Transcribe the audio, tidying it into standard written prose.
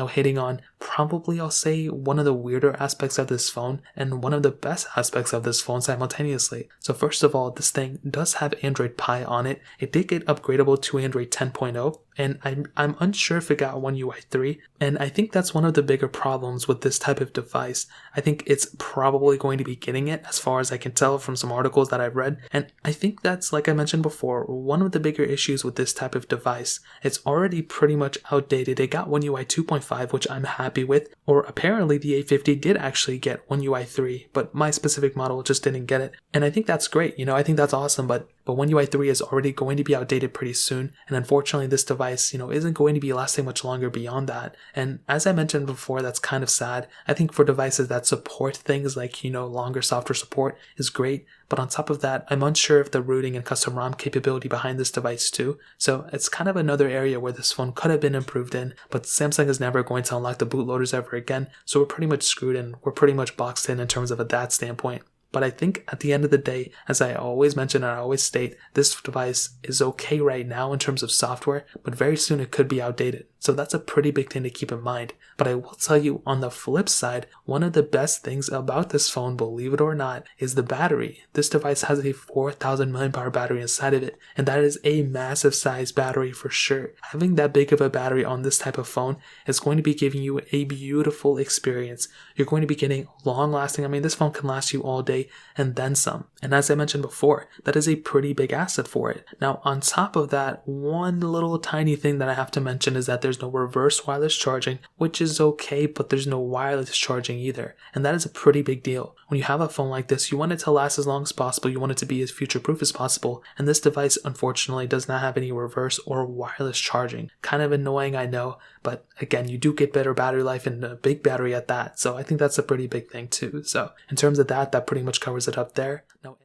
Now hitting on probably I'll say one of the weirder aspects of this phone and one of the best aspects of this phone simultaneously. So first of all, this thing does have Android Pie on it. It did get upgradable to Android 10.0, and I'm unsure if it got One UI 3, and I think that's one of the bigger problems with this type of device. I think it's probably going to be getting it, as far as I can tell from some articles that I've read, and I think that's, like I mentioned before, one of the bigger issues with this type of device. It's already pretty much outdated. It got One UI 2.5, which I'm happy with, or apparently the A50 did actually get One UI 3, but my specific model just didn't get it, and I think that's great. I think that's awesome, but One UI 3 is already going to be outdated pretty soon, and unfortunately this device, isn't going to be lasting much longer beyond that. And as I mentioned before, that's kind of sad. I think for devices that support things like, longer software support is great, but on top of that, I'm unsure of the rooting and custom ROM capability behind this device too. So it's kind of another area where this phone could have been improved in, but Samsung is never going to unlock the bootloaders ever again, so we're pretty much screwed and we're pretty much boxed in terms of that standpoint. But I think at the end of the day, as I always mention and I always state, this device is okay right now in terms of software, but very soon it could be outdated. So that's a pretty big thing to keep in mind. But I will tell you, on the flip side, one of the best things about this phone, believe it or not, is the battery. This device has a 4,000 mAh battery inside of it, and that is a massive size battery for sure. Having that big of a battery on this type of phone is going to be giving you a beautiful experience. You're going to be getting long lasting. This phone can last you all day and then some. And as I mentioned before, that is a pretty big asset for it. Now, on top of that, one little tiny thing that I have to mention is that there's no reverse wireless charging, which is okay, but there's no wireless charging either. And that is a pretty big deal. When you have a phone like this, you want it to last as long as possible. You want it to be as future-proof as possible. And this device, unfortunately, does not have any reverse or wireless charging. Kind of annoying, I know, but again, you do get better battery life and a big battery at that. So I think that's a pretty big thing too. So in terms of that pretty much covers it up there. Now,